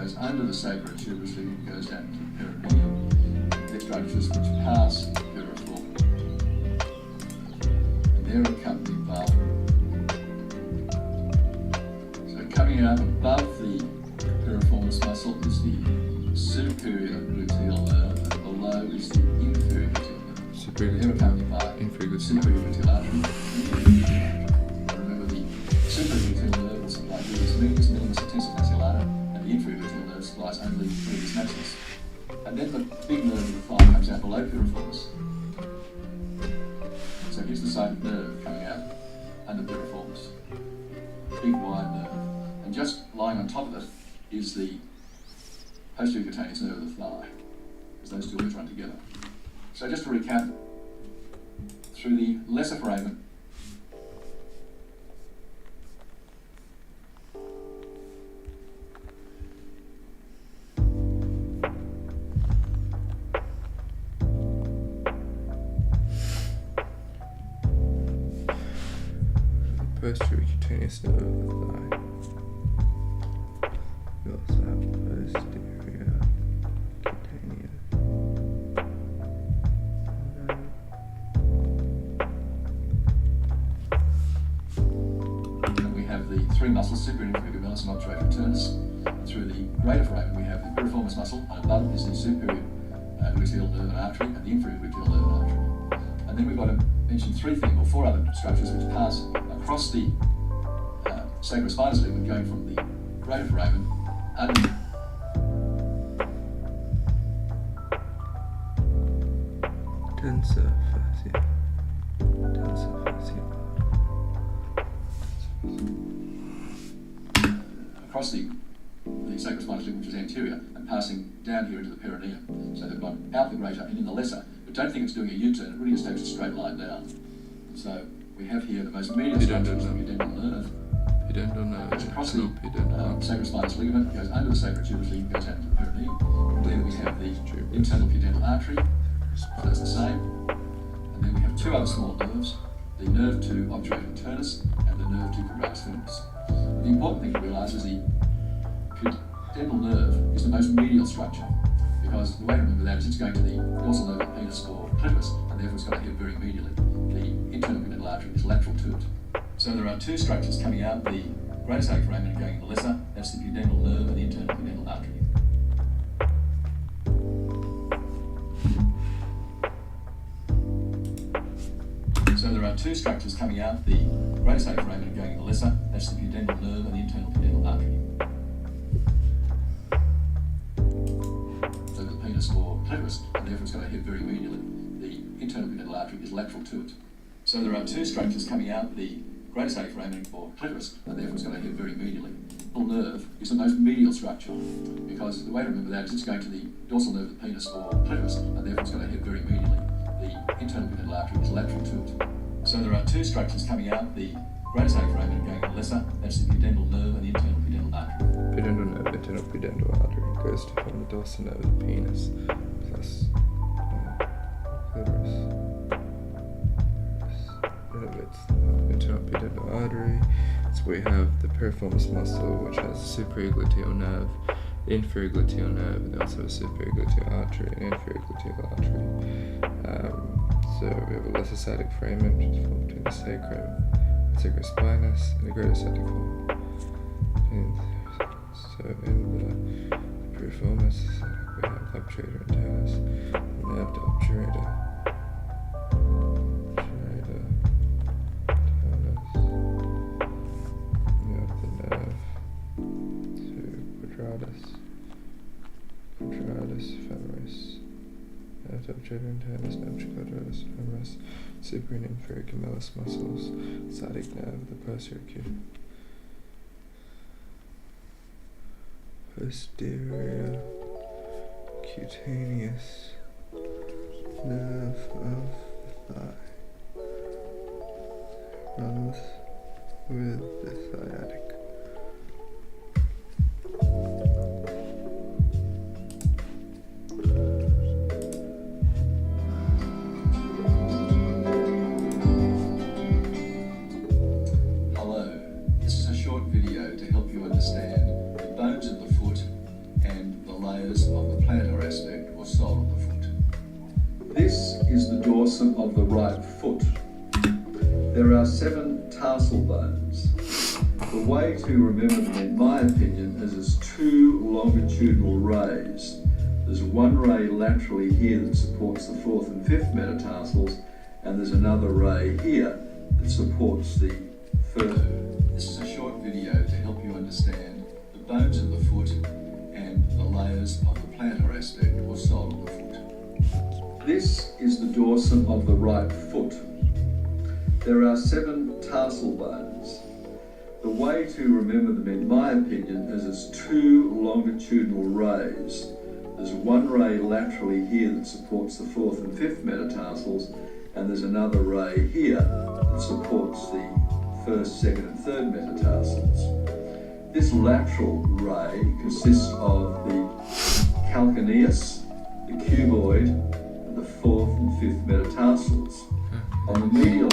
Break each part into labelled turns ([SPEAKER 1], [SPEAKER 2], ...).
[SPEAKER 1] goes under the sacrotuberous ligament, goes down to the perineum. They're structures which pass the peripheral, and they're accompanied by. So coming out above the piriformis muscle is the superior gluteal nerve, and below is the inferior gluteal nerve. They're accompanied by
[SPEAKER 2] inferior
[SPEAKER 1] superior gluteal artery. Remember, the superior gluteal nerve will supply gluteus medius, minimus, intensive fasciolata, and the inferior gluteal nerve supplies only gluteus maximus. And then the big nerve of the thigh comes out below piriformis. So here's the side of nerve coming out under piriformis. Big wide nerve. And just lying on top of it is the posterior cutaneous nerve of the thigh, because those two always run together. So just to recap, through the lesser foramen,
[SPEAKER 2] posterior cutaneous nerve of the thigh. We also have posterior cutaneous.
[SPEAKER 1] And we have the three muscles, superior, inferior gemellus, and obturator internus. And through the greater foramen, we have the piriformis muscle, and above it is the superior gluteal nerve and artery, and the inferior gluteal nerve and artery. And then we've got to mention four other structures which pass across the sacrospinous ligament, going from the greater foramen under
[SPEAKER 2] Tensor fascia.
[SPEAKER 1] across the sacrospinous ligament, which is anterior, and passing down here into the perineum. So they've gone out the greater and in the lesser, but don't think it's doing a U-turn, it really just takes a straight line down. So we have here the most medial structure, the pudendal nerve.
[SPEAKER 2] Pudendal nerve.
[SPEAKER 1] Goes across the sacrospinous ligament, goes under the sacrotuberous ligament, goes down to the perineum. Then we have the internal pudendal artery, so that's the same. And then we have two other small nerves, the nerve to obturator internus and the nerve to quadratus femoris. The important thing to realise is the pudendal nerve is the most medial structure, because the way to remember that is it's going to the dorsal nerve of the penis or clitoris, and therefore it's got to head very medially. The internal pudendal artery is lateral to it. So there are two structures coming out, the greater sacral foramen and going in the lesser. That's the pudendal nerve and the internal pudendal artery. So there are two structures coming out, the greater sacral foramen and going in the lesser. That's the pudendal nerve and the internal pudendal artery. So the penis or clitoris, and therefore it's got to head very medially. The internal pudendal artery is lateral to it. So there are two structures coming out, the greater sacral foramen or clitoris, and therefore it's going to head very medially. The nerve is the most medial structure, because the way to remember that is it's going to the dorsal nerve of the penis or clitoris, and therefore it's going to head very medially. The internal pudendal artery is lateral to it. So there are two structures coming out, the greater sacral foramen and going in the lesser. That's the pudendal nerve and the internal pudendal artery.
[SPEAKER 2] Pudendal nerve, internal pudendal artery goes to form the dorsal nerve of the penis plus clitoris. It's the internal pudendal artery. So we have the piriformis muscle, which has the superior gluteal nerve, the inferior gluteal nerve, and also a superior gluteal artery and inferior gluteal artery. So we have a lesser sciatic foramen, which is formed between the sacrum, the sacrospinous, and the greater sciatic foramen. So in the piriformis, we have obturator internus, nerve to obturator. Quadratus femoris, nerve to obturator internus, nerve to quadratus femoris, superior and inferior gemellus muscles, sciatic nerve, the posterior posterior cutaneous nerve of the thigh runs with the sciatic.
[SPEAKER 1] Video to help you understand the bones of the foot There are 7 tarsal bones. The way to remember them, in my opinion, is as 2 longitudinal rays. There's one ray laterally here that supports the 4th and 5th metatarsals, and there's another ray here that supports the 1st. This is a short video to help you understand the bones of the foot and the layers of the plantar aspect or sole of the foot. This is the dorsum of the right foot. There are 7 tarsal bones. The way to remember them, in my opinion, is as 2 longitudinal rays. There's one ray laterally here that supports the 4th and 5th metatarsals, and there's another ray here that supports the 1st, 2nd and 3rd metatarsals. This lateral ray consists of the calcaneus, the cuboid, and the 4th and 5th metatarsals. On the medial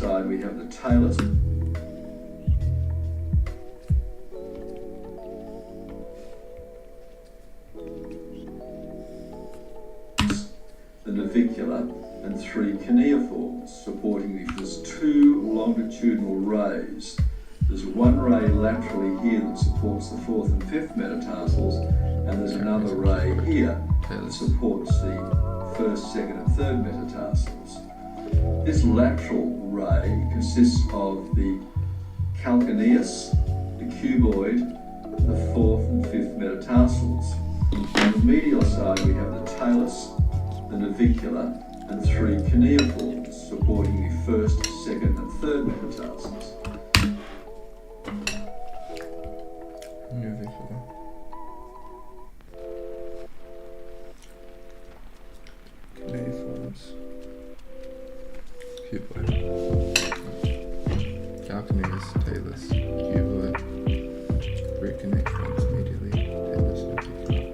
[SPEAKER 1] side we have the talus, the navicular, and 3 cuneiforms supporting these. There's 2 longitudinal rays. There's one ray laterally here that supports the 4th and 5th metatarsals, and there's another ray here that supports the 1st, 2nd and 3rd metatarsals. This lateral ray consists of the calcaneus, the cuboid, the 4th and 5th metatarsals. On the medial side we have the talus, the navicular, and 3 cuneiforms supporting the 1st, 2nd and 3rd metatarsals.
[SPEAKER 2] Navicular. Cuneiforms. Cuboid. Calcaneus, talus, cuboid. 3 cuneiforms medially, talus, navicular.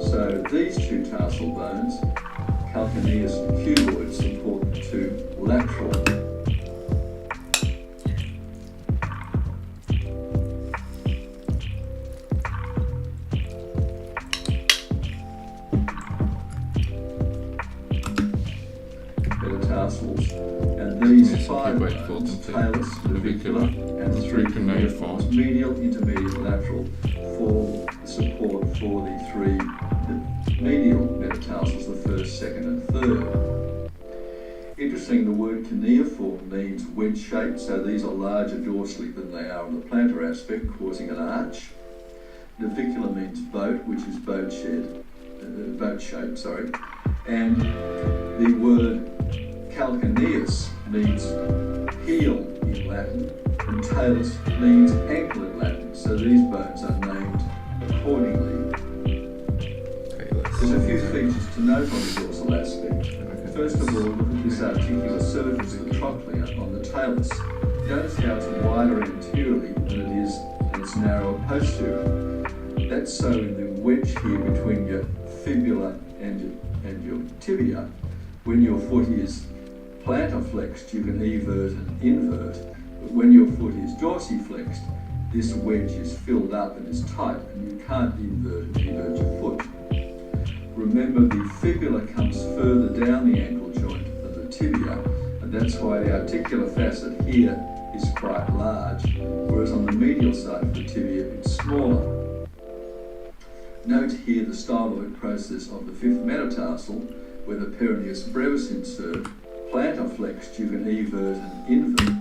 [SPEAKER 1] So these 2 tarsal bones, calcaneus and cuboid, support the 2 lateral. Metatarsals, and these 5 bones, talus, navicular, and 3 cuneiforms, medial, intermediate, lateral, form support for the 3 medial metatarsals, the 1st, 2nd and 3rd. Interesting, the word cuneiform means wedge shaped, so these are larger dorsally than they are on the plantar aspect, causing an arch. Navicular means boat, which is boat shaped, and the word calcaneus means heel in Latin, and talus means ankle in Latin, so these bones are named accordingly. There's a few features to note on the dorsal aspect. First of all, look at this articular surface, the trochlea on the talus. Notice how it's wider anteriorly than it is in its narrower posterior. That's so in the wedge here between your fibula and your tibia. When your foot is plantar flexed, you can evert and invert, but when your foot is dorsiflexed, this wedge is filled up and is tight, and you can't invert and evert your foot. Remember, the fibula comes further down the ankle joint than the tibia, and that's why the articular facet here is quite large, whereas on the medial side of the tibia it's smaller. Note here the styloid process of the 5th metatarsal, where the peroneus brevis insert, plantar flexed, you can evert and invert.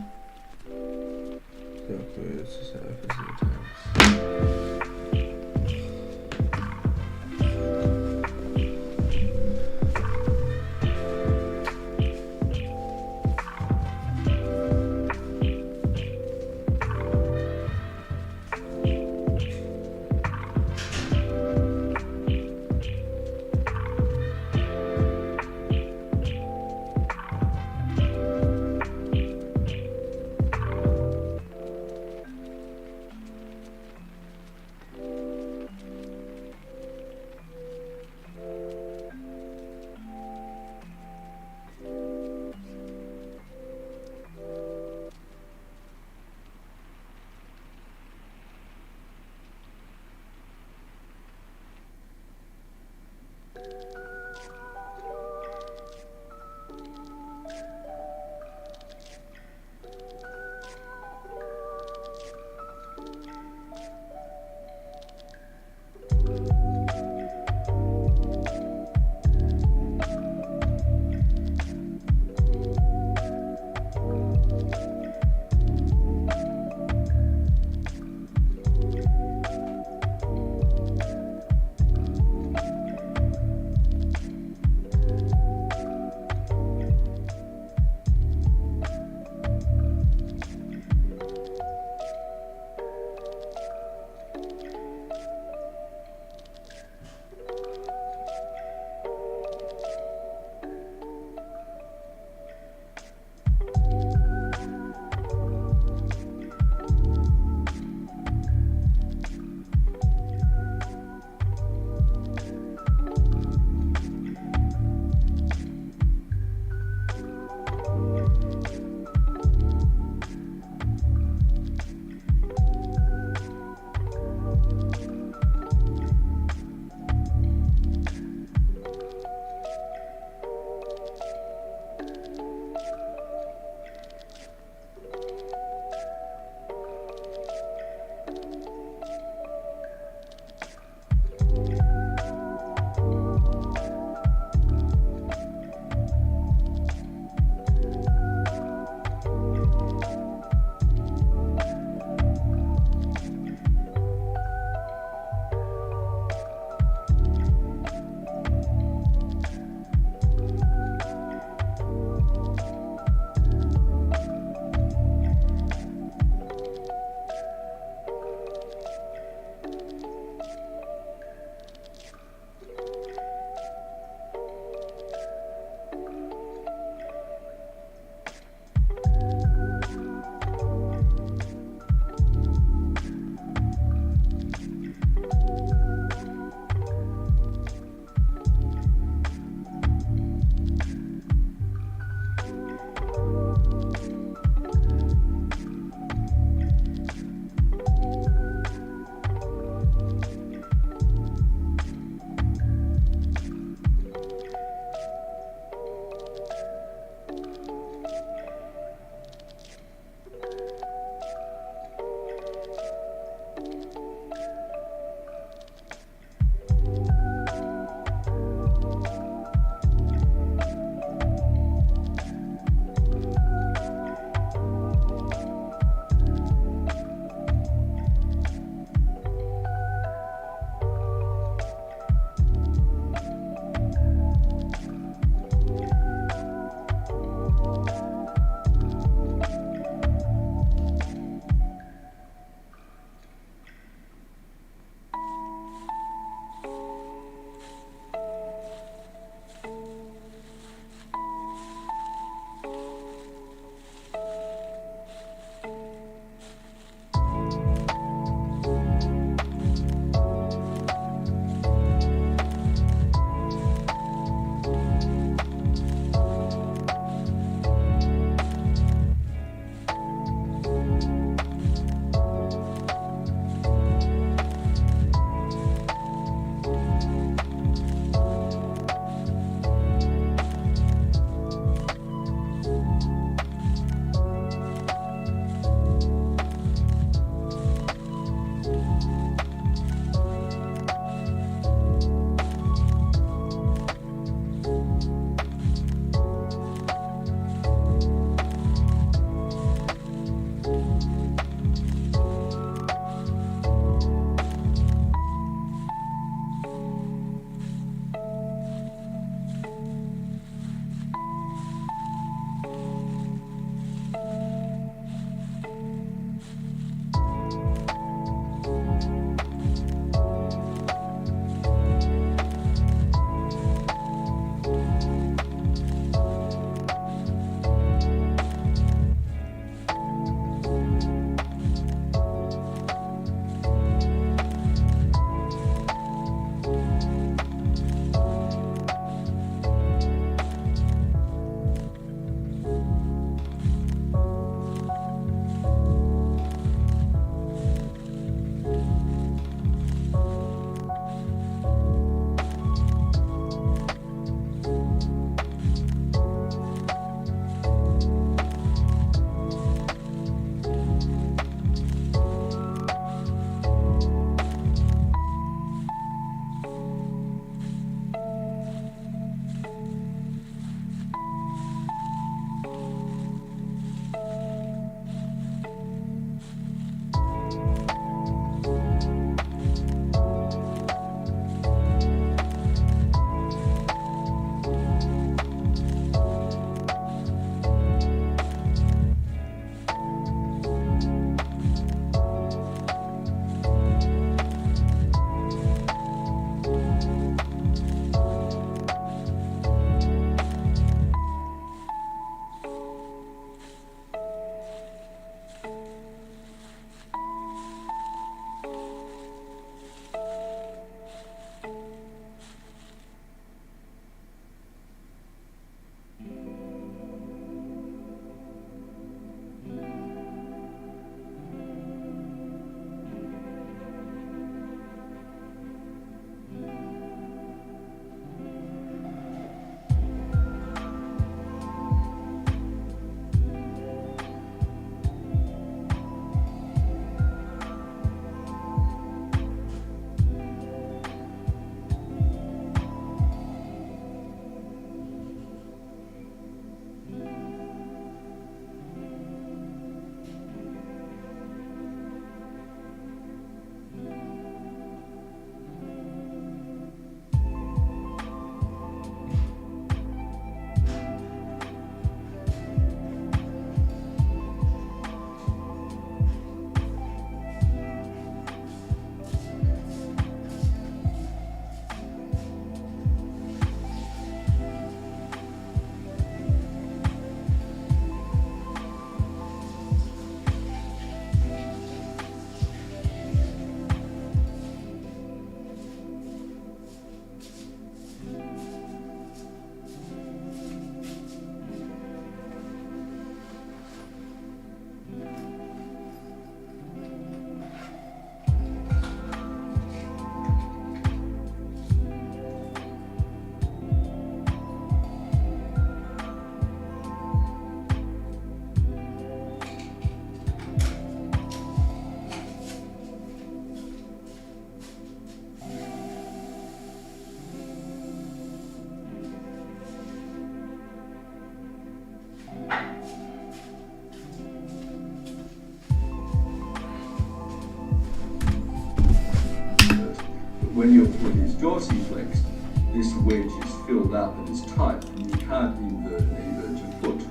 [SPEAKER 1] dorsiflexed, this wedge is filled up and is tight, and you can't invert an evergent foot.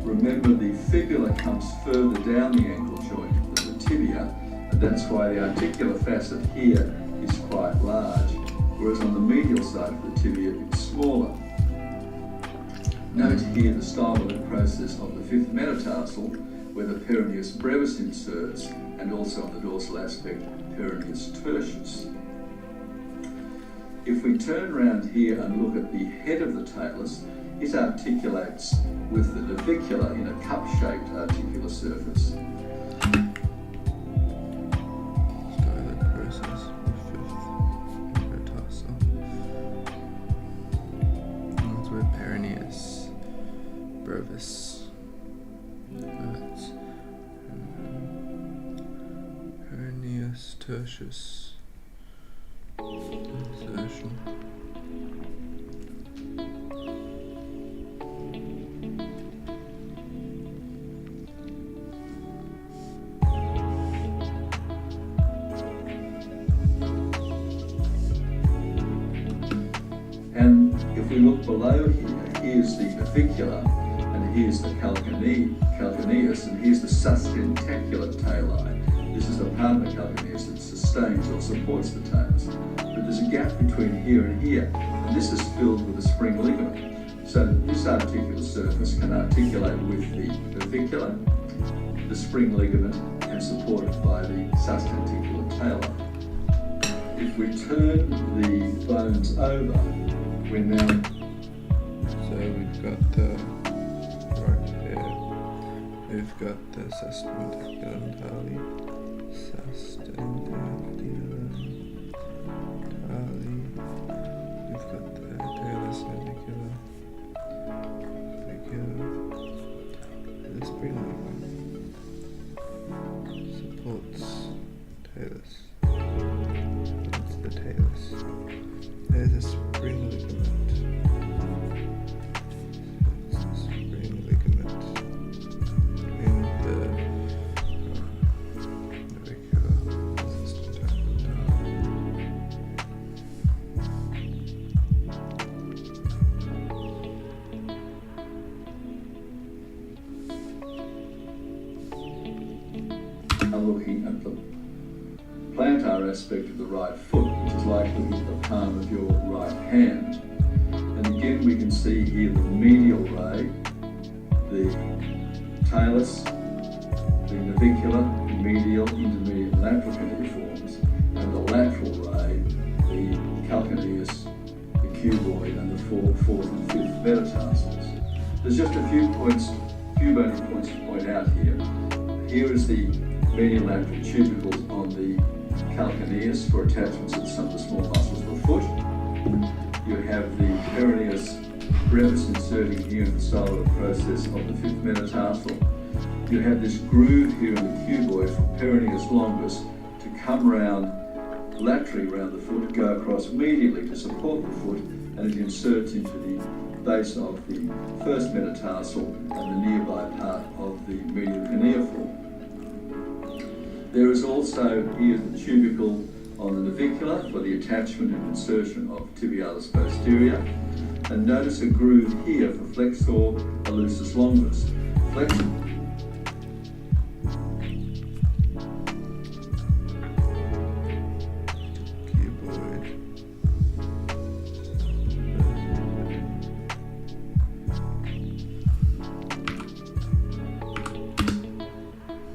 [SPEAKER 1] Remember, the fibula comes further down the ankle joint than the tibia, and that's why the articular facet here is quite large, whereas on the medial side of the tibia it's smaller. Note here the styloid process of the fifth metatarsal, where the peroneus brevis inserts, and also on the dorsal aspect, peroneus tertius. If we turn around here and look at the head of the talus, it articulates with the navicular in a cup-shaped articular surface.
[SPEAKER 2] Styloid process of fifth metatarsal. That's where peroneus brevis hurts. Peroneus tertius insertion.
[SPEAKER 1] And if we look below here, here's the navicular, and here's the calcaneus, and here's the sustentacular tali. This is the part of the calcaneus that sustains or supports the talus. But there's a gap between here and here, and this is filled with a spring ligament. So this articular surface can articulate with the navicular, the spring ligament, and supported by the sustentacular tali. If we turn the bones over, we're now...
[SPEAKER 2] So we've got right here, we've got the sustentacular tali, we've got the talus navicular, the spring ligament supports talus. That's the talus. There's a spring ligament. That's the spring ligament in the navicular sustentacular tali.
[SPEAKER 1] I'm looking at the plantar aspect of the right foot, which is likely to be the palm of your right hand. And again, we can see here the medial ray, the talus, the navicular, medial, intermediate, and lateral cuneiforms, and the lateral ray, the calcaneus, the cuboid, and the fourth and fifth metatarsals. There's just a few bony points to point out here. Here is the medial lateral tubercles on the calcaneus for attachments to some of the small muscles of the foot. You have the peroneus brevis inserting here in the styloid process of the fifth metatarsal. You have this groove here in the cuboid for peroneus longus to come round laterally around the foot, go across medially to support the foot, and it inserts into the base of the first metatarsal and the nearby part of the medial cuneiform. There is also here the tubercle on the navicular for the attachment and insertion of tibialis posterior. And notice a groove here for flexor hallucis longus.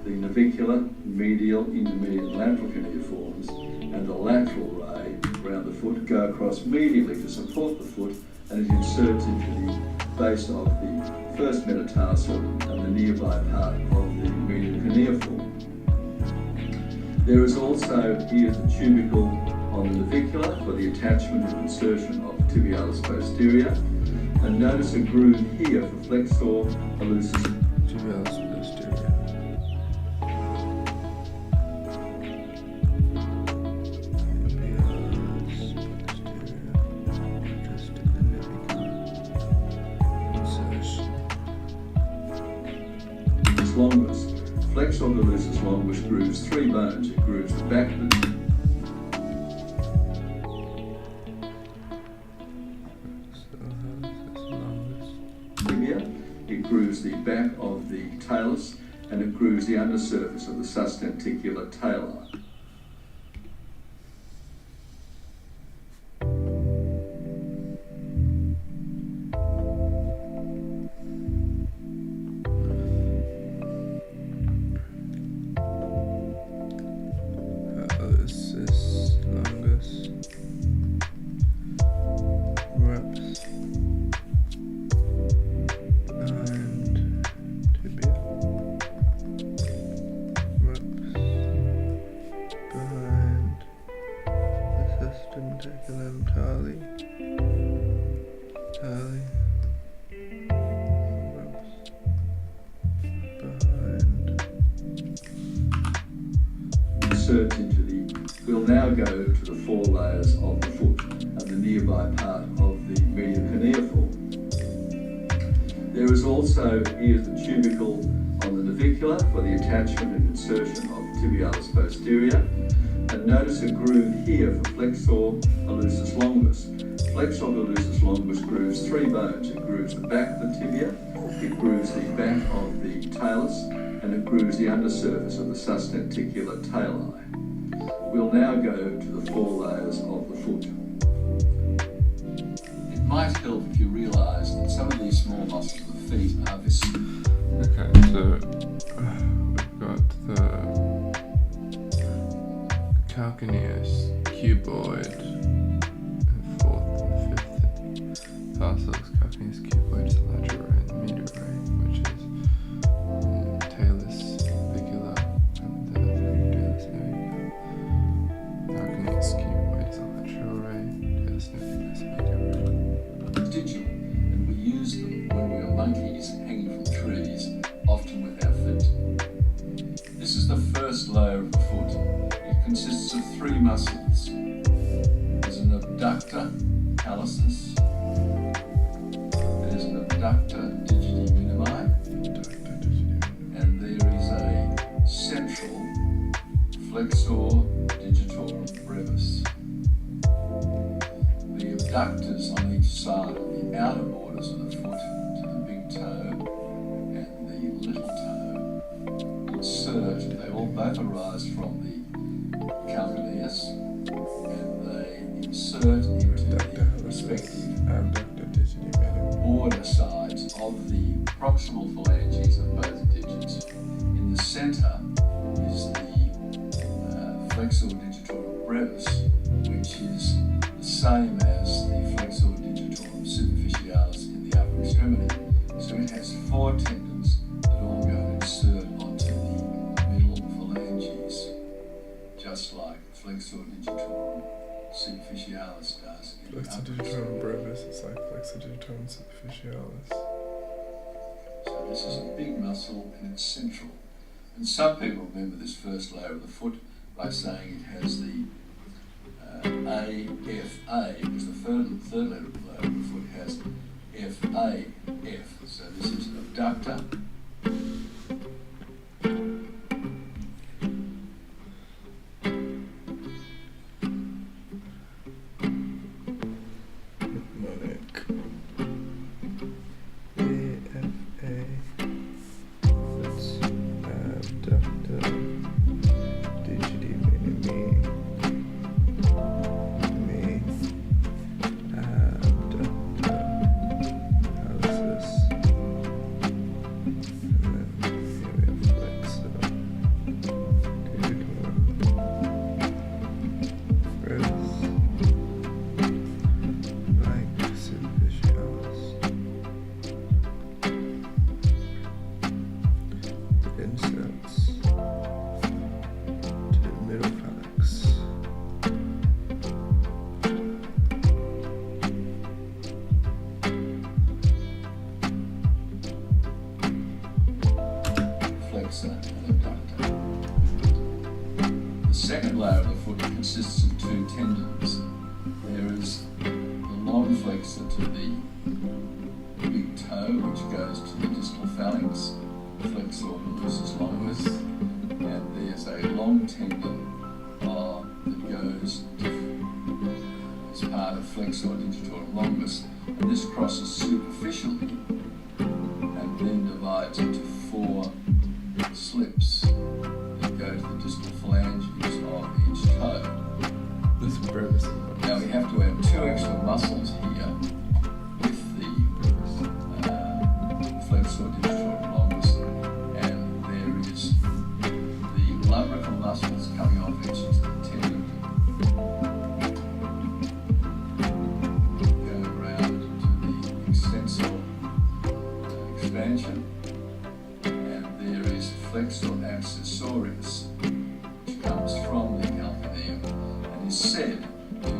[SPEAKER 1] The navicular, medial, intermediate, and lateral cuneiforms, and the lateral ray around the foot go across medially to support the foot, and it inserts into the base of the first metatarsal and the nearby part of the medial cuneiform. There is also here the tubercle on the navicular for the attachment and insertion of tibialis posterior, and notice a groove here for flexor hallucis
[SPEAKER 2] tibialis posterior.
[SPEAKER 1] longus. Flexor hallucis longus grooves three bones. It grooves the back of the grooves the back of the talus, and it grooves the undersurface of the sustentacular tail line. Insert into we'll now go to the 4 layers of the foot and the nearby part of the medial cuneiform. There is also, here's the tubercle on the navicular for the attachment and insertion of tibialis posterior. And notice a groove here for flexor hallucis longus. Flexor hallucis longus grooves 3 bones. It grooves the back of the tibia, it grooves the back of the talus, and it grooves the undersurface of the sustentacular tail line. We'll now go to the 4 layers of the foot. It might help if you realise that some of these small muscles of the feet are visceral.
[SPEAKER 2] Okay, so we've got the calcaneus, cuboid, and 4th and 5th fossils. Calcaneus, cuboid is the lateral ray, and the medial ray, which is talus fibula, and the talus navicular. Calcaneus, cuboid is the lateral ray, talus navicular is the medial ray.
[SPEAKER 1] Digital, and we use them when we are monkeys hanging from trees, often with our feet. This is the first layer of the foot. It consists of 3 muscles. There's an abductor callusus, there's an abductor digiti minimi, and there is a central flexor digitorum brevis. The abductors on each side of the outer borders of the foot to the big toe and the little toe insert. They all both arise from the calcaneus, and they insert into the respective border sides of the proximal phalanges of both digits. In the centre is the flexor digitorum brevis, which is the same as the flexor digitorum superficialis in the upper extremity. So it has 4 tendons that all go and insert onto the middle phalanges, just like flexor digitorum superficialis does.
[SPEAKER 2] Flexor digitorum brevis is like flexor digitorum superficialis.
[SPEAKER 1] So this is a big muscle and it's central. And some people remember this first layer of the foot by saying it has the AFA, because the third layer of the foot has FAF. So this is an abductor. second layer of the foot consists of two tendons. There is the long flexor to the big toe, which goes to the distal phalanx, flexor hallucis longus, and there's a long tendon that goes as part of flexor digitorum longus, and this crosses superficially and then divides into 4 slips that go to the distal phalanges of each toe.
[SPEAKER 2] This brevis.
[SPEAKER 1] Now we have to add 2 extra muscles here with the flexor digital longus, and there is the lumbrical muscles coming off each of the tendon. Going around to the extensor expansion, and there is flexor accessorius, which comes from the calcaneum and is said to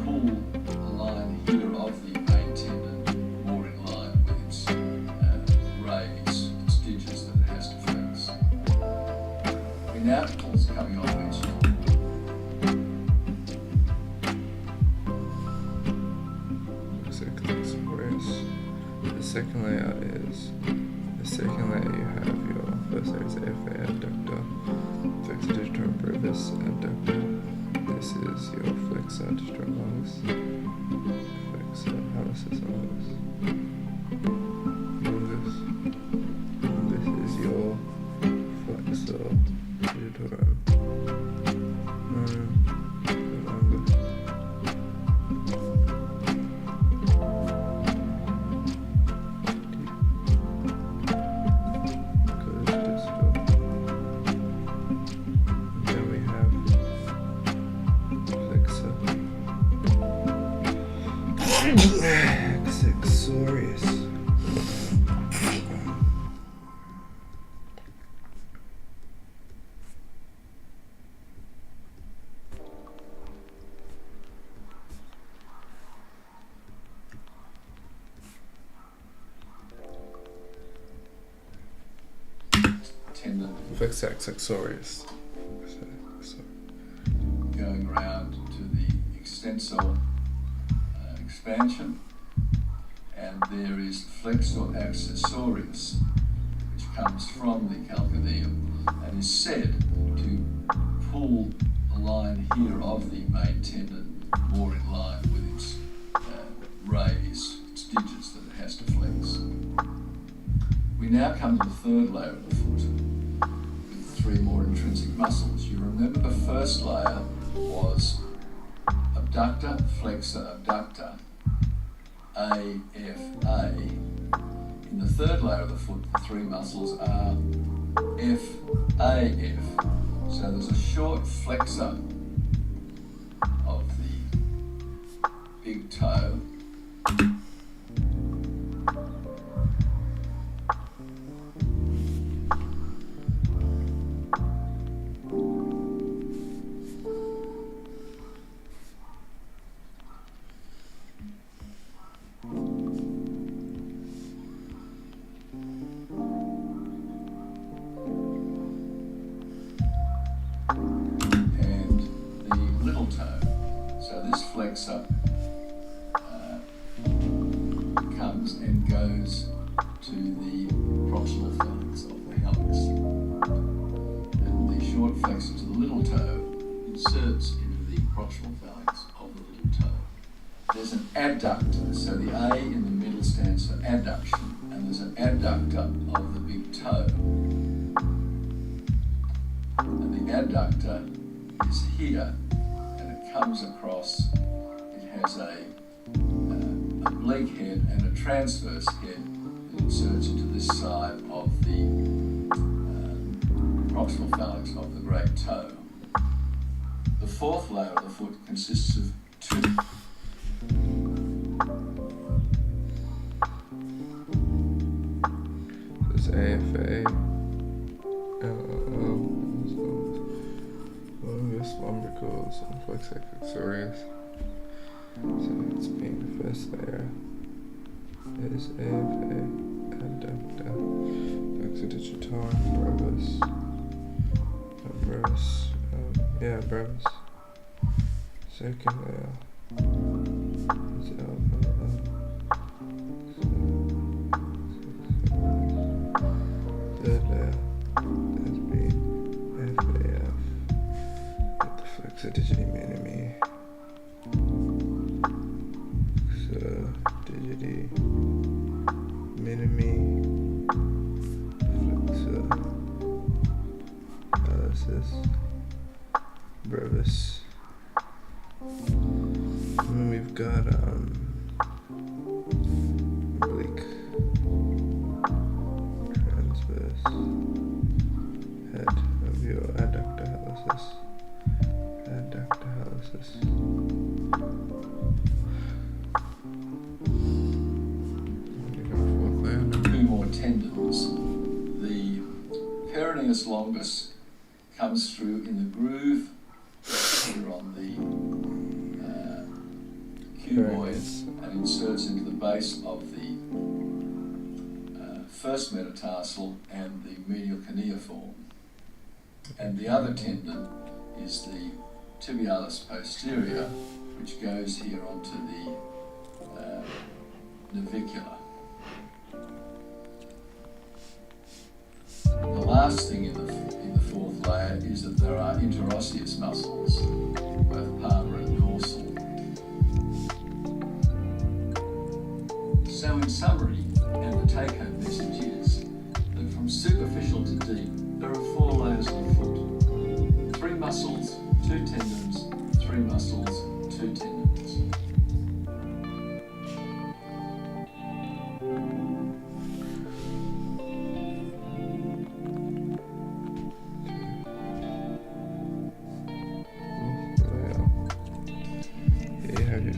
[SPEAKER 1] pull the line here of the main tendon more in line with its rays, its digits that it has to flex. We now pulls coming off each
[SPEAKER 2] The second layer you have your first layer is AFA adductor, flexor digitorum brevis adductor. This is your flexor digitorum longus, flexor hallucis longus. And this is your flexor digitorum longus. Accessorious.
[SPEAKER 1] tendon.
[SPEAKER 2] Flexor accessorious.
[SPEAKER 1] Going around to the extensor expansion, and there is flexor accessorius, which comes from the calcaneum and is said to pull the line here of the main tendon more in line with its rays, its digits that it has to flex. We now come to the third layer of the foot with 3 more intrinsic muscles. You remember the first layer was abductor, flexor, abductor, AFA. In the third layer of the foot, the 3 muscles are FAF. So there's a short flexor of the big toe, flexor comes and goes to the proximal phalanx of the hallux. And the short flexor to the little toe inserts into the proximal phalanx of the little toe. There's an adductor, so the A in the middle stands for adduction, and there's an adductor of the big toe. And the adductor is here, and it comes across. It has a oblique head and a transverse head that inserts into this side of the proximal phalanx of the great toe. The fourth layer of the foot consists of 2.
[SPEAKER 2] There's AFA, longus, lumbricals, and flexor accessorius. So it's being the first layer is AFA, adductor, flexor digitorum, brevis. Second layer is third layer has been FAF with the flexor digiti minimi. Digiti minimi hallucis, brevis. And then we've got oblique, transverse, head of your adductor hallucis. Adductor hallucis.
[SPEAKER 1] Two more tendons. The peroneus longus comes through in the groove here on the cuboid and inserts into the base of the first metatarsal and the medial cuneiform. And the other tendon is the tibialis posterior, which goes here onto the navicular. The last thing in the fourth layer is that there are interosseous muscles, both palmar and dorsal. So in summary, and the take-home message is that from superficial to deep, there are 4 layers of the foot. 3 muscles, 2 tendons, 3 muscles, 2 tendons.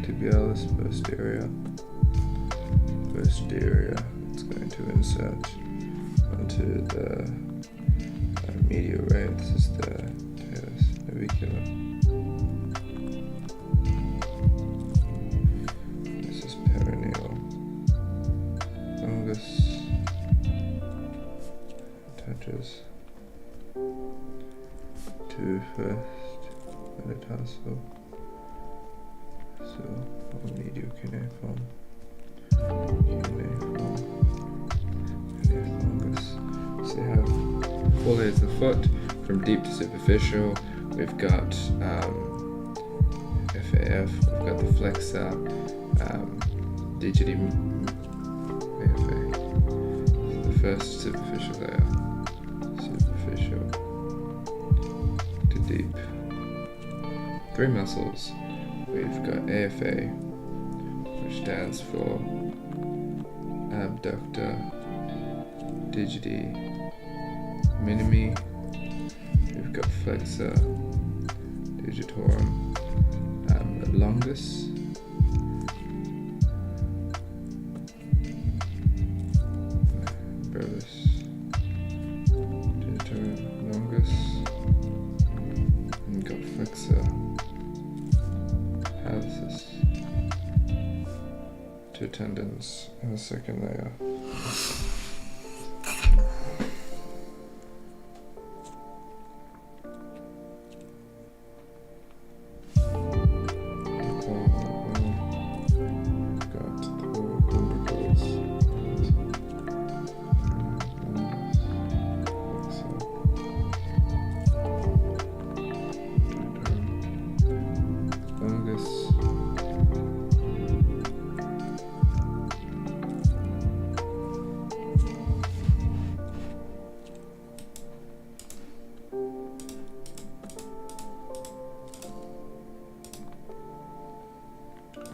[SPEAKER 2] Tibialis posterior. It's going to insert onto the medial right. This is the navicular. This is peroneal longus. Attaches to first metatarsal. So, medial cuneiform, longus. So you have 4 layers of the foot, from deep to superficial. We've got FAF, we've got the flexor, digiti AFA. So the first superficial layer, superficial to deep. 3 muscles. We've got AFA, which stands for abductor digiti minimi. We've got flexor digitorum longus. Brevis digitorum longus. And we've got flexor hallucis. 2 tendons in the second layer.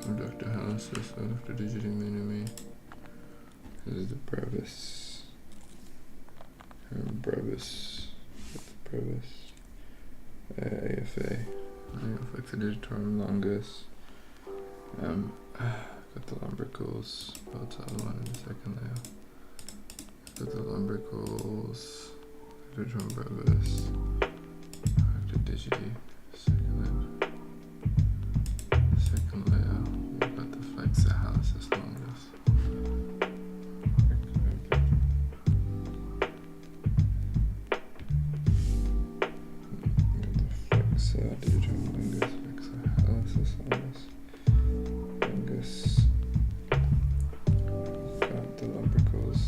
[SPEAKER 2] Adductor hallucis, adductor digiti minimi. This is the brevis. Brevis. AFA. Flexor digitorum longus. Got the lumbricals. Both the other one in the second layer. Got the lumbricals. Digitorum brevis. Adductor digiti. Second layer. We've got the flexor hallucis longus. Flexor digitorum longus, flexor hallucis longus. We've got the lumbricals,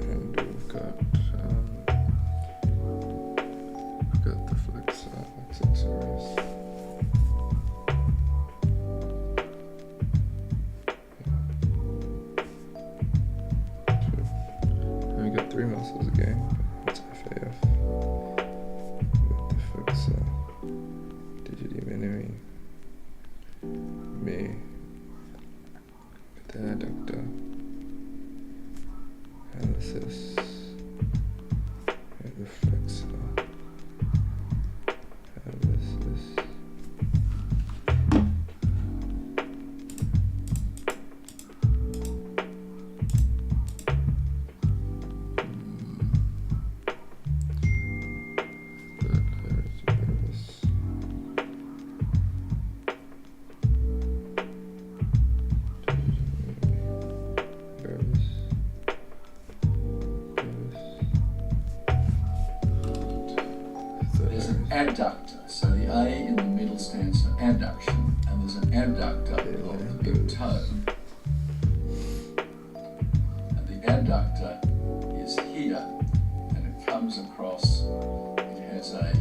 [SPEAKER 2] and we've got the flexosaurus. And we got 3 muscles again. That's FAF. adductor hallucis, the flexor hallucis.
[SPEAKER 1] Adductor, so the A in the middle stands for adduction, and there's an adductor of the big toe. And the adductor is here, and it comes across, it has a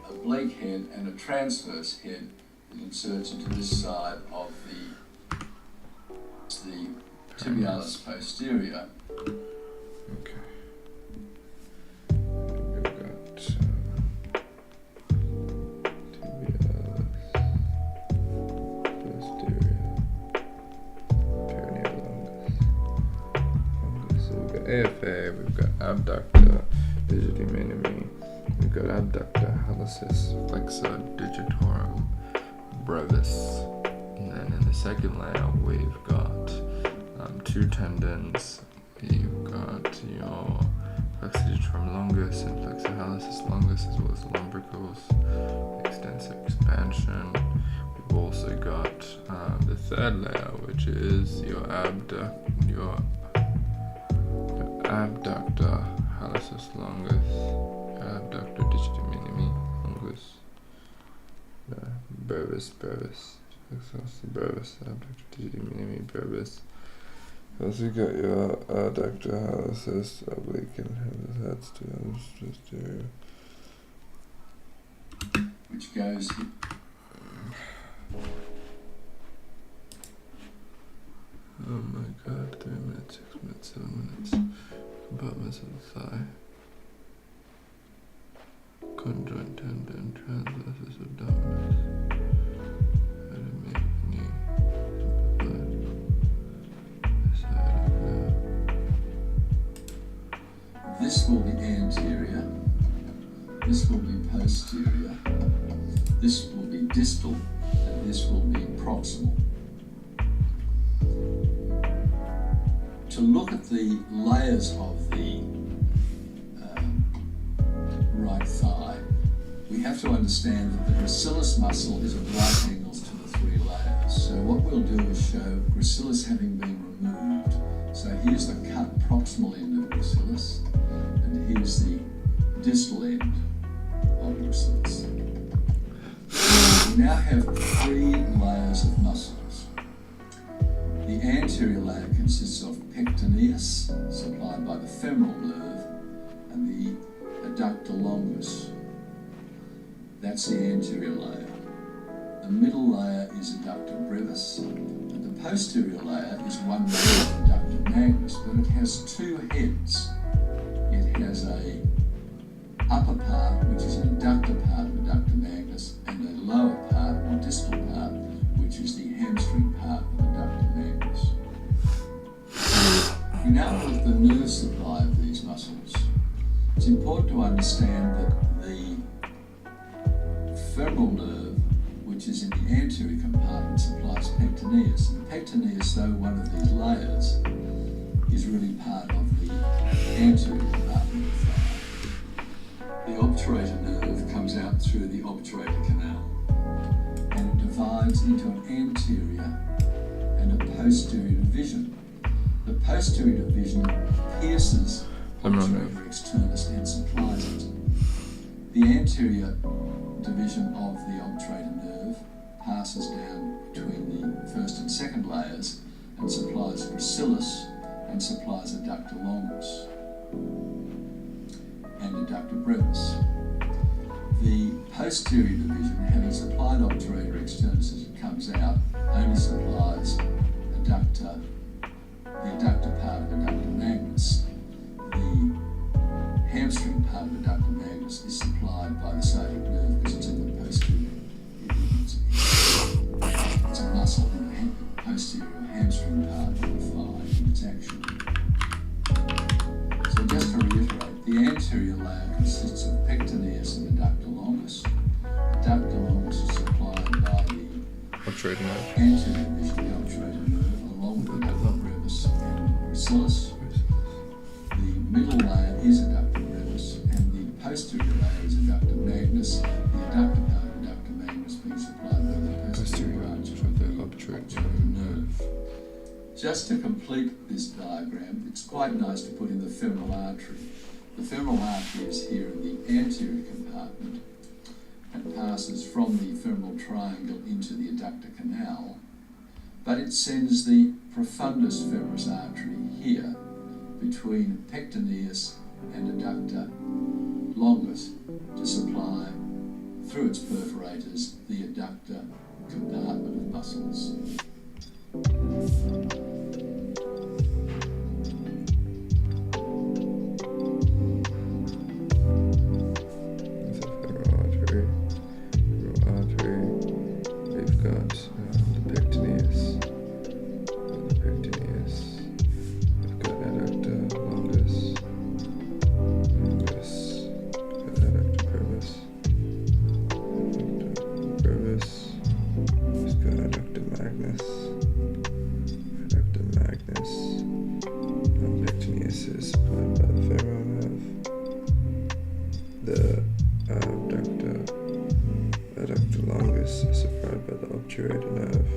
[SPEAKER 1] oblique head and a transverse head that inserts into this side of the tibialis posterior.
[SPEAKER 2] Okay. AFA, we've got abductor digiti minimi, we've got abductor hallucis flexor digitorum brevis, and then in the second layer we've got two tendons. You've got your flexor digitorum longus and flexor hallucis longus, as well as the lumbricals, extensive expansion. We've also got the third layer, which is your abductor hallucis longus, abductor digiti minimi longus, brevis, exhaustive brevis, abductor digiti minimi brevis. Also got your adductor hallucis oblique and heads to posterior,
[SPEAKER 1] which goes here.
[SPEAKER 2] Oh my god, 3 minutes, 6 minutes, 7 minutes. Compartments of the thigh. Conjoint tendon, transversus abdominis. Head knee.
[SPEAKER 1] This will be anterior, this will be posterior, this will be distal, and this will be proximal. To look at the layers of the right thigh, we have to understand that the gracilis muscle is at right angles to the three layers. So what we'll do is show gracilis having been removed. So here's the cut proximal end of gracilis, and here's the distal end of gracilis. We now have three layers of muscles. The anterior layer consists of pectineus, supplied by the femoral nerve, and the adductor longus. That's the anterior layer. The middle layer is adductor brevis, and the posterior layer is one layer of adductor magnus, but it has two heads. It has a upper part, which is an adductor part of adductor magnus, and a lower part, or distal part, which is the hamstring part of adductor magnus. We now look at the nerve supply of these muscles. It's important to understand that the femoral nerve, which is in the anterior compartment, supplies pectineus. And the pectineus, though one of these layers, is really part of the anterior compartment of the thigh. The obturator nerve comes out through the obturator canal, and it divides into an anterior and a posterior division. The posterior division pierces obturator externus and supplies it. The anterior division of the obturator nerve passes down between the first and second layers and supplies gracilis and supplies adductor longus and adductor brevis. The posterior division, having supplied obturator externus as it comes out, only supplies the adductor part of adductor magnus. The hamstring part of adductor magnus is supplied by the sciatic nerve because it's in the posterior. It's a muscle in the posterior hamstring. The anterior layer consists of pectineus and adductor longus. Adductor longus is supplied by the
[SPEAKER 2] obturator nerve.
[SPEAKER 1] anterior division of the obturator nerve along with adductor brevis and gracilis. The middle layer is adductor brevis and the posterior layer is adductor magnus. The adductor part of adductor magnus being supplied by the posterior branch of the obturator nerve. Just to complete this diagram, it's quite nice to put in the femoral artery. The femoral artery is here in the anterior compartment and passes from the femoral triangle into the adductor canal, but it sends the profundus femoris artery here between pectineus and adductor longus to supply through its perforators the adductor compartment of muscles. Adductor longus is supplied by the obturator nerve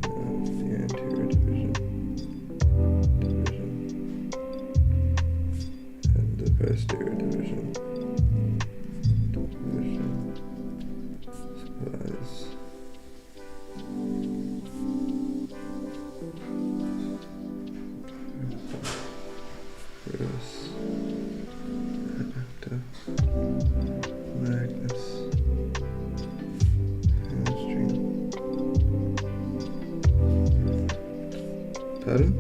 [SPEAKER 1] of the anterior division, and the posterior division supplies brevis, adductor magnus, hamstring. Pardon?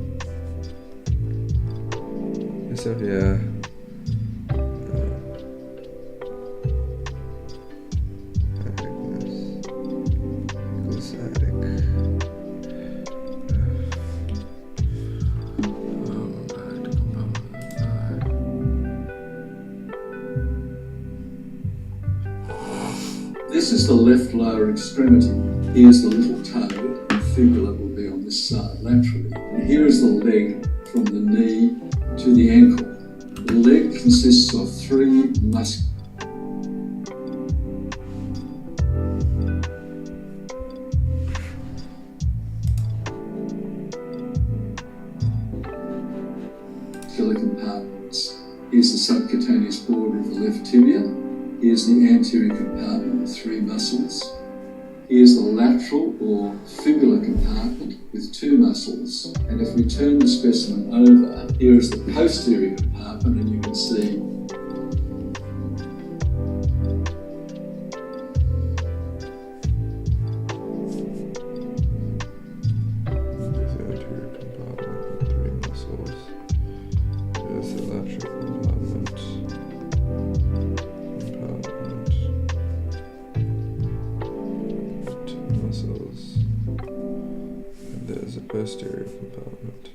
[SPEAKER 1] Yes, yeah. Magnus, eaglesatic. This is the left lower extremity. Here's the little toe. The fibula will be on this side laterally. And here is the leg from the knee to the ankle. The leg consists of three muscles. Compartments. Here's the subcutaneous border of the left tibia. Here's the anterior compartment with three muscles. Here's the lateral or fibular compartment with two muscles. And if we turn the specimen over, here is the posterior compartment, and you can see there's a posterior compartment.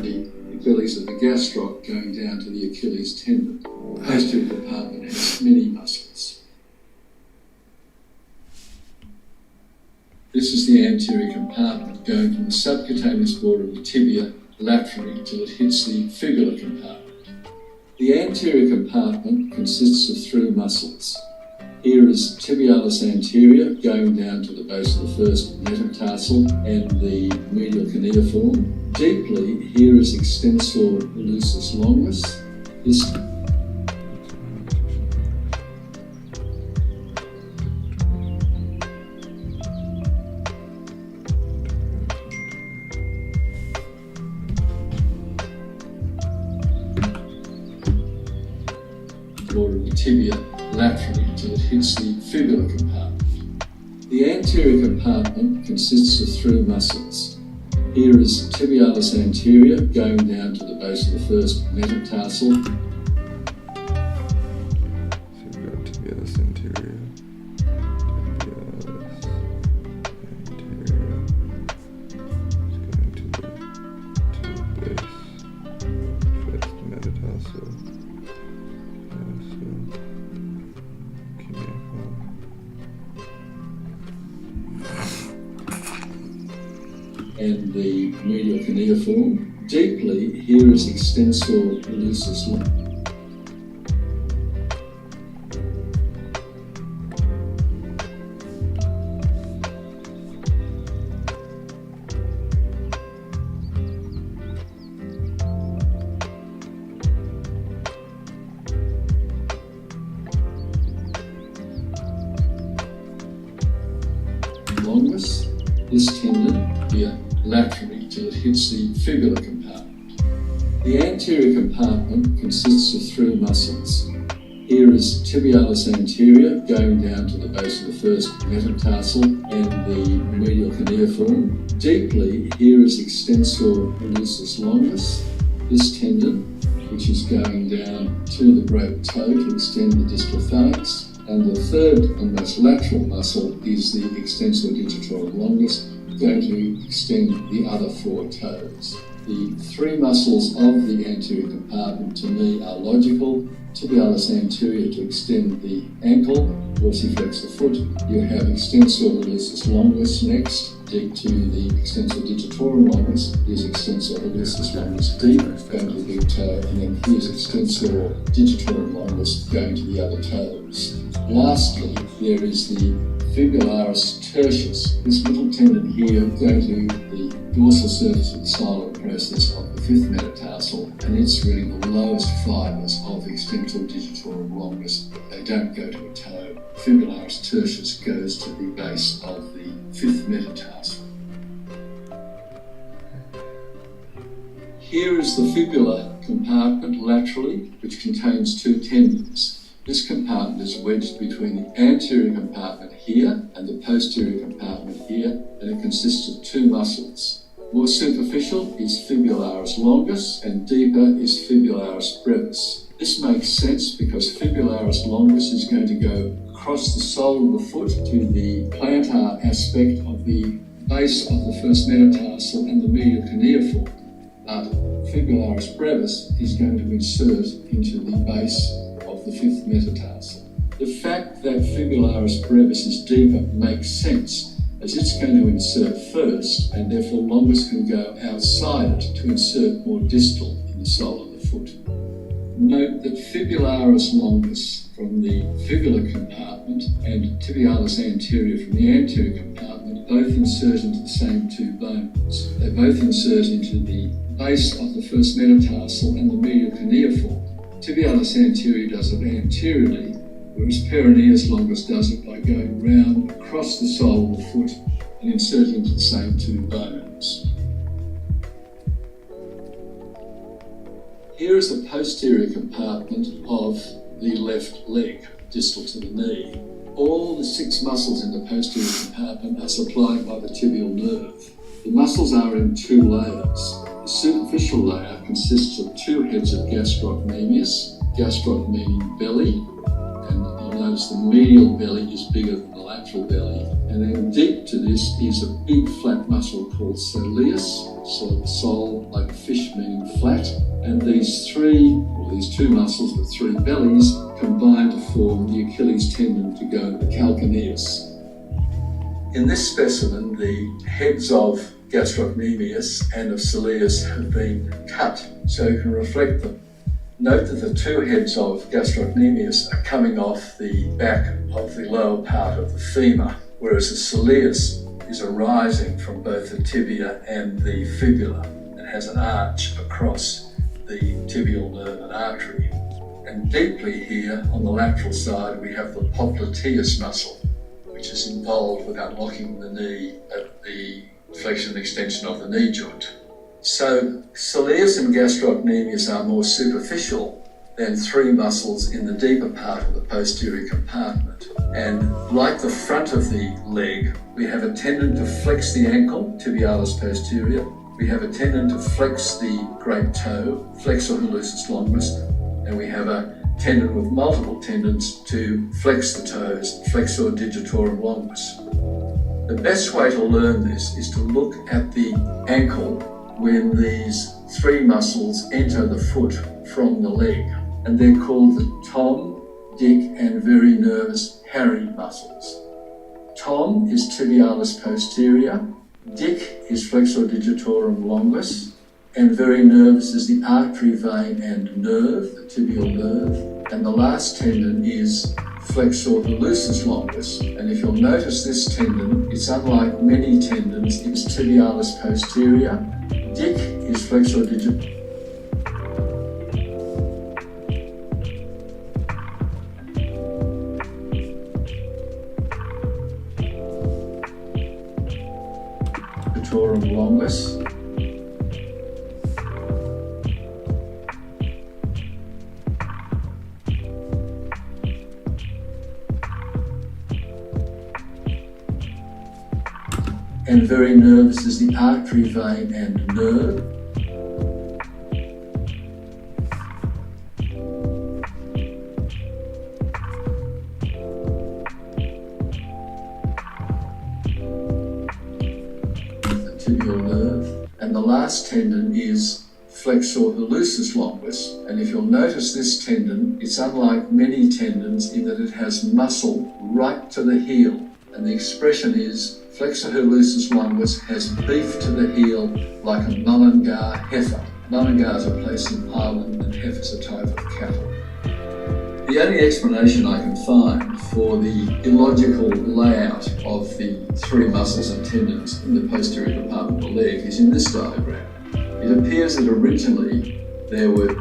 [SPEAKER 1] The Achilles of the gastroc going down to the Achilles tendon. The posterior compartment has many muscles. This is the anterior compartment going from the subcutaneous border of the tibia laterally till it hits the fibular compartment. The anterior compartment consists of three muscles. Here is tibialis anterior going down to the base of the first metatarsal and the medial cuneiform. Deeply, here is extensor lucis longus. This border of the tibia laterally until it hits the fibular compartment. The anterior compartment consists of three muscles. Here is tibialis anterior going down to the base of the first metatarsal. So we've got tibialis anterior, tibialis anterior, it's going to the and the medial cuneiform. Deeply, here is extensor lucis longus. Longus, this tendon here laterally till it hits the fibular compartment. The anterior compartment consists of three muscles. Here is tibialis anterior going down to the base of the first metatarsal and the medial cuneiform. Deeply, here is extensor lucis longus, this tendon, which is going down to the great toe to extend the distal phalanx. And the third and most lateral muscle is the extensor digitorum longus, going to extend the other four toes. The three muscles of the anterior compartment to me are logical. Tibialis anterior to extend the ankle, dorsiflex the foot. You have extensor lucis longus next, deep to the extensor digitorum longus. Here's extensor lucis longus deep, going to the big toe, and then here's extensor digitorum longus going to the other toes. Lastly, there is the fibularis tertius, this little tendon here going to the dorsal surface of the styloid process of the fifth metatarsal, and it's really the lowest fibers of extensor digitorum longus. They don't go to a toe. Fibularis tertius goes to the base of the fifth metatarsal. Here is the fibular compartment laterally, which contains two tendons. This compartment is wedged between the anterior compartment here and the posterior compartment here, and it consists of two muscles. More superficial is fibularis longus, and deeper is fibularis brevis. This makes sense because fibularis longus is going to go across the sole of the foot to the plantar aspect of the base of the first metatarsal and the medial cuneiform. But fibularis brevis is going to insert into the base of the fifth metatarsal. The fact that fibularis brevis is deeper makes sense, as it's going to insert first, and therefore longus can go outside it to insert more distal in the sole of the foot. Note that fibularis longus from the fibular compartment and tibialis anterior from the anterior compartment both insert into the same two bones. They both insert into the base of the first metatarsal and the medial cuneiform. Tibialis anterior does it anteriorly, whereas peroneus longus does it by going round across the sole of the foot and inserting into the same two bones. Here is the posterior compartment of the left leg, distal to the knee. All the six muscles in the posterior compartment are supplied by the tibial nerve. The muscles are in two layers. The superficial layer consists of two heads of gastrocnemius, gastroc meaning belly, and you'll notice the medial belly is bigger than the lateral belly. And then deep to this is a big flat muscle called soleus, so sole like a fish meaning flat. And these two muscles with three bellies combine to form the Achilles tendon to go to the calcaneus. In this specimen, the heads of gastrocnemius and of soleus have been cut so you can reflect them. Note that the two heads of gastrocnemius are coming off the back of the lower part of the femur, whereas the soleus is arising from both the tibia and the fibula and has an arch across the tibial nerve and artery. And deeply here on the lateral side we have the popliteus muscle, which is involved with unlocking the knee at the flexion and extension of the knee joint. So soleus and gastrocnemius are more superficial than three muscles in the deeper part of the posterior compartment. And like the front of the leg, we have a tendon to flex the ankle, tibialis posterior. We have a tendon to flex the great toe, flexor hallucis longus, and we have a tendon with multiple tendons to flex the toes, flexor digitorum longus. The best way to learn this is to look at the ankle when these three muscles enter the foot from the leg, and they're called the Tom, Dick, and very nervous Harry muscles. Tom is tibialis posterior, Dic is flexor digitorum longus, and very nervous is the artery, vein and nerve, the tibial nerve, and the last tendon is flexor hallucis longus, and if you'll notice this tendon, it's unlike many tendons, it's tibialis posterior. Dic is flexor digitorum longus, and very nervous is the artery, vein and nerve. The tibial nerve. And the last tendon is flexor hallucis longus. And if you'll notice this tendon, it's unlike many tendons in that it has muscle right to the heel. And the expression is flexor hallucis longus has beef to the heel like a Mullingar heifer. Mullingar is a place in Ireland and heifer's a type of cattle. The only explanation I can find for the illogical layout of the three muscles and tendons in the posterior department of the leg is in this diagram. It appears that originally there were